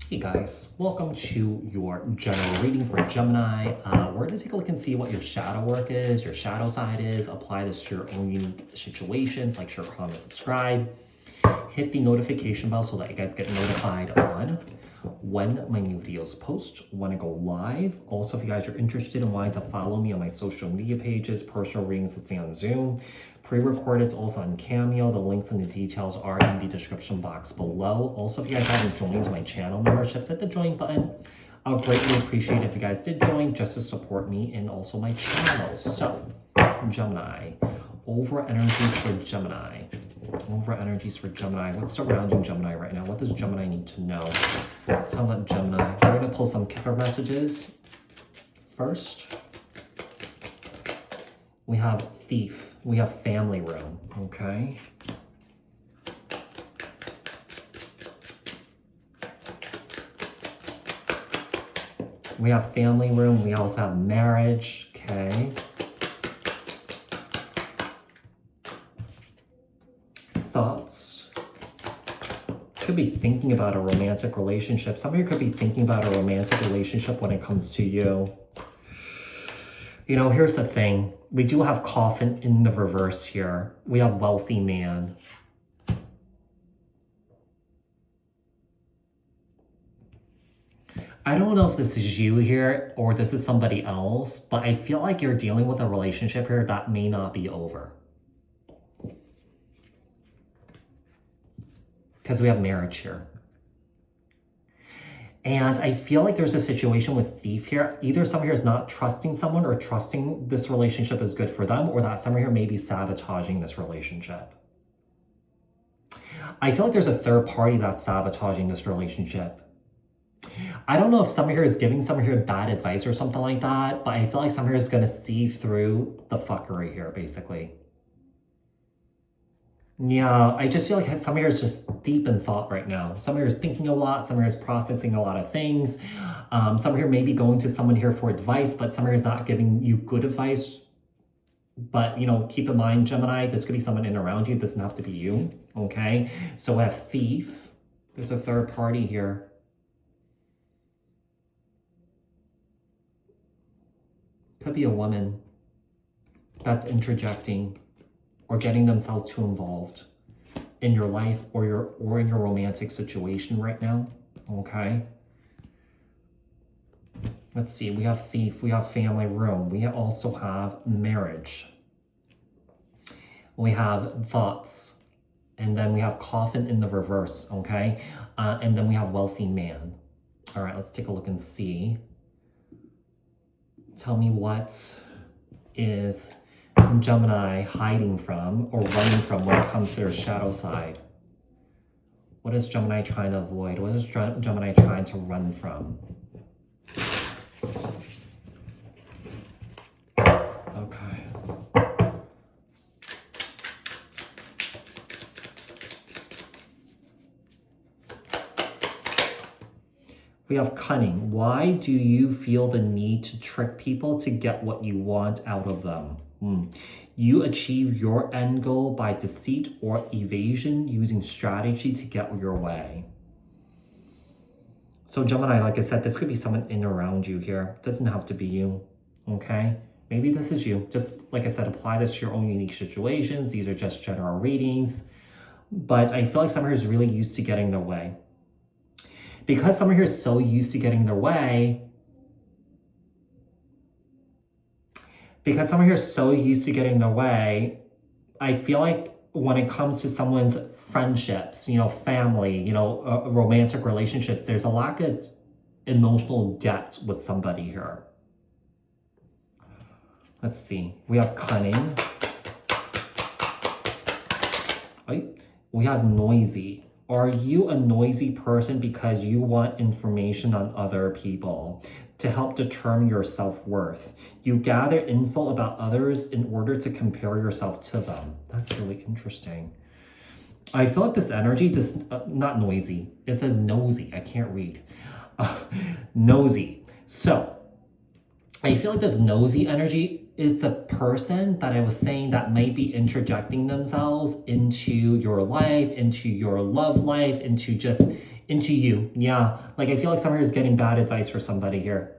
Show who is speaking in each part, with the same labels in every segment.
Speaker 1: Hey guys, welcome to your general reading for Gemini. We're going to take a look and see what your shadow work is, your shadow side is, apply this to your own unique situations, like share, comment, subscribe. Hit the notification bell so that you guys get notified on when my new videos post, when I go live. Also, if you guys are interested in wanting to follow me on my social media pages, personal readings with me on Zoom, pre-recorded also on Cameo. The links and the details are in the description box below. Also, if you guys haven't joined my channel memberships, hit the join button. I'll greatly appreciate if you guys did join just to support me and also my channel. So, Gemini, over energies for Gemini. Over energies for Gemini. What's surrounding Gemini right now? What does Gemini need to know? Tell about Gemini. We're going to pull some Kepler messages. First, we have Thief. We have Family Room. Okay. We have Family Room. We also have Marriage. Okay. Thoughts. Could be thinking about a romantic relationship. Some of you could be thinking about a romantic relationship when it comes to you. You know, here's the thing. We do have Coffin in the reverse here. We have Wealthy Man. I don't know if this is you here or this is somebody else, but I feel like you're dealing with a relationship here that may not be over. Because we have Marriage here. And I feel like there's a situation with Thief here. Either someone here is not trusting someone or trusting this relationship is good for them, or that someone here may be sabotaging this relationship. I feel like there's a third party that's sabotaging this relationship. I don't know if someone here is giving someone here bad advice or something like that, but I feel like someone here is going to see through the fuckery here, basically. Yeah, I just feel like someone here is just deep in thought right now. Someone here is thinking a lot. Someone here is processing a lot of things. Someone here may be going to someone here for advice, but someone here is not giving you good advice. But, you know, keep in mind, Gemini, this could be someone in around you. It doesn't have to be you, okay? So we have Thief. There's a third party here. Could be a woman that's interjecting or getting themselves too involved in your life or in your romantic situation right now, okay? Let's see, we have Thief, we have Family Room, we also have Marriage. We have Thoughts, and then we have Coffin in the reverse, okay? And then we have Wealthy Man. All right, let's take a look and see. Tell me what is Gemini hiding from or running from when it comes to their shadow side. What is Gemini trying to avoid? What is Gemini trying to run from? Okay. We have Cunning. Why do you feel the need to trick people to get what you want out of them? You achieve your end goal by deceit or evasion using strategy to get your way. So Gemini, like I said, this could be someone in around you here. It doesn't have to be you, okay? Maybe this is you. Just like I said, apply this to your own unique situations. These are just general readings. But I feel like someone here is really used to getting their way. Because someone here is so used to getting their way, I feel like when it comes to someone's friendships, you know, family, you know, romantic relationships, there's a lack of emotional depth with somebody here. Let's see. We have Cunning. We have Noisy. Are you a noisy person because you want information on other people to help determine your self-worth? You gather info about others in order to compare yourself to them. That's really interesting. I feel like this energy, not noisy, it says nosy. I can't read. Nosy. So I feel like this nosy energy is the person that I was saying that might be interjecting themselves into your life, into your love life, into just Into you. Yeah. Like, I feel like somebody is getting bad advice for somebody here.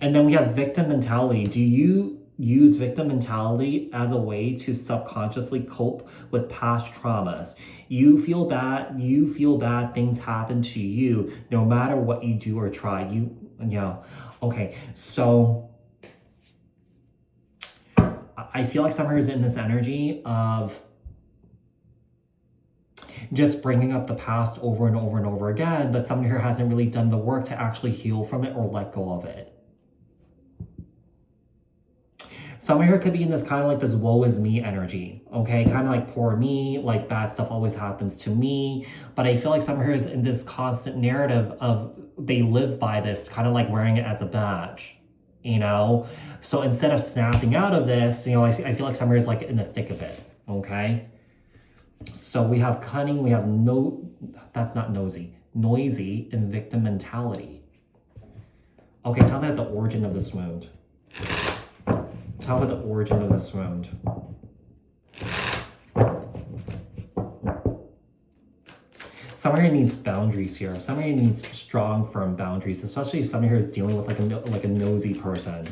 Speaker 1: And then we have victim mentality. Do you use victim mentality as a way to subconsciously cope with past traumas? You feel bad things happen to you no matter what you do or try. Yeah. Okay. So I feel like somebody is in this energy of just bringing up the past over and over and over again, but someone here hasn't really done the work to actually heal from it or let go of it. Someone here could be in this kind of like this woe is me energy, okay? Kind of like poor me, like bad stuff always happens to me. But I feel like someone here is in this constant narrative of they live by this, kind of like wearing it as a badge, you know? So instead of snapping out of this, you know, I feel like someone here is like in the thick of it, okay? So we have cunning, we have that's not nosy, noisy, and victim mentality. Okay, tell me about the origin of this wound. Tell me the origin of this wound. Somebody needs boundaries here. Somebody needs strong, firm boundaries, especially if somebody here is dealing with like a nosy person.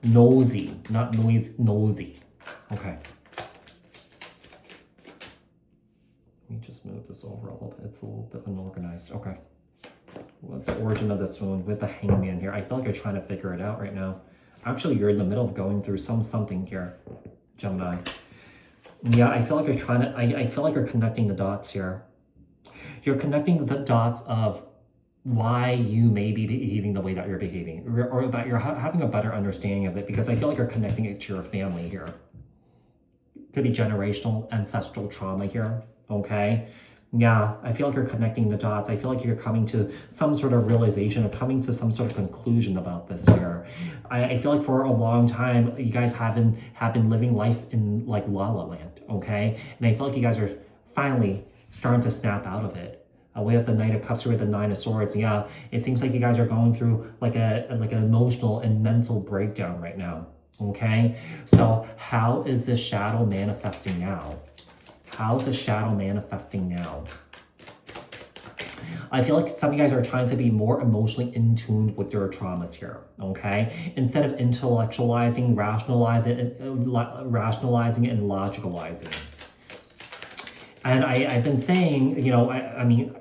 Speaker 1: Nosy, not noise, nosy. Okay. Let me just move this over a little bit. It's a little bit unorganized. Okay. What the origin of this wound with the hangman here? I feel like you're trying to figure it out right now. Actually, you're in the middle of going through something here, Gemini. Yeah, I feel like you're trying to, I feel like you're connecting the dots here. You're connecting the dots of why you may be behaving the way that you're behaving, or that you're having a better understanding of it, because I feel like you're connecting it to your family here. Could be generational, ancestral trauma here, okay? Yeah, I feel like you're connecting the dots. I feel like you're coming to some sort of realization or coming to some sort of conclusion about this here. I feel like for a long time, you guys have been living life in like La La Land, okay? And I feel like you guys are finally starting to snap out of it. We have the Knight of Cups here with the Nine of Swords. Yeah, it seems like you guys are going through like an emotional and mental breakdown right now, okay? So how is this shadow manifesting now? How's the shadow manifesting now? I feel like some of you guys are trying to be more emotionally in tune with your traumas here, okay? Instead of intellectualizing, rationalizing and logicalizing. And I've been saying, you know, I mean,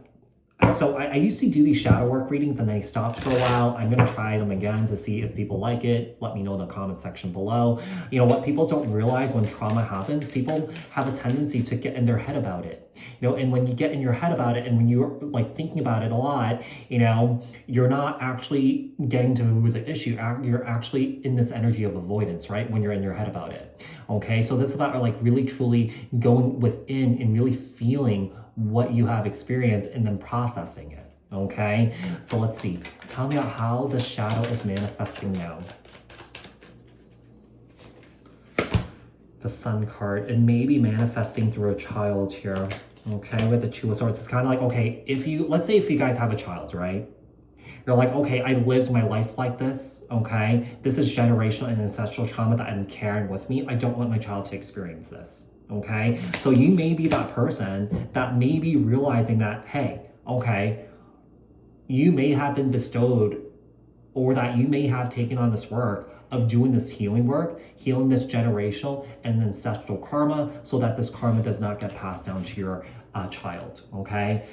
Speaker 1: so I used to do these shadow work readings and I stopped for a while. I'm going to try them again to see if people like it. Let me know in the comment section below. You know, what people don't realize when trauma happens, people have a tendency to get in their head about it. You know, and when you get in your head about it and when you're like thinking about it a lot, you know, you're not actually getting to the issue. You're actually in this energy of avoidance, right? When you're in your head about it. Okay, so this is about like really truly going within and really feeling what you have experienced and then processing it, okay? So let's see. Tell me about how the shadow is manifesting now. The Sun card, and maybe manifesting through a child here, okay? With the Two of Swords, it's kind of like, okay, let's say if you guys have a child, right? You're like, okay, I lived my life like this, okay? This is generational and ancestral trauma that I'm carrying with me. I don't want my child to experience this. Okay, so you may be that person that may be realizing that, hey, okay, you may have been bestowed or that you may have taken on this work of doing this healing work, healing this generational and ancestral karma so that this karma does not get passed down to your child, okay?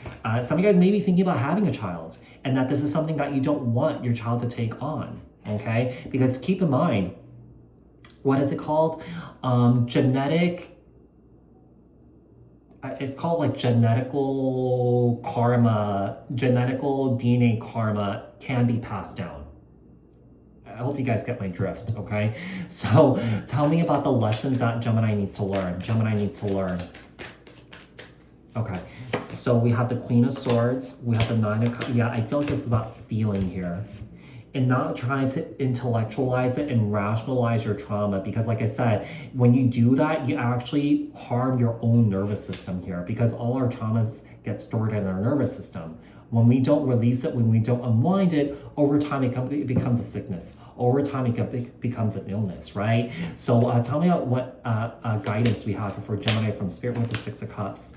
Speaker 1: Some of you guys may be thinking about having a child and that this is something that you don't want your child to take on, okay? Because keep in mind, what is it called? It's called like genetical karma, genetical DNA karma can be passed down. I hope you guys get my drift, okay? So tell me about the lessons that Gemini needs to learn. Gemini needs to learn. Okay, so we have the Queen of Swords. We have the Nine of Cups. Yeah, I feel like this is about feeling here. And not trying to intellectualize it and rationalize your trauma, because like I said, when you do that, you actually harm your own nervous system here, because all our traumas get stored in our nervous system. When we don't release it, when we don't unwind it, over time it becomes a sickness. Over time it becomes an illness, right? So tell me about what guidance we have for Gemini from Spirit with the Six of Cups.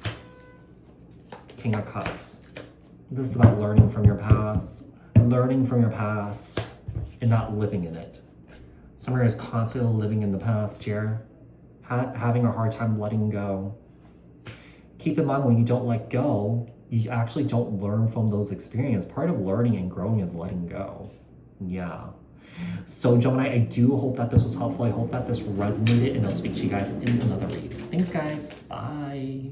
Speaker 1: King of Cups. This is about learning from your past. Learning from your past and not living in it. Someone is constantly living in the past here. Having a hard time letting go. Keep in mind, when you don't let go, you actually don't learn from those experiences. Part of learning and growing is letting go. Yeah. So Gemini, I do hope that this was helpful. I hope that this resonated, and I'll speak to you guys in another read. Thanks, guys. Bye.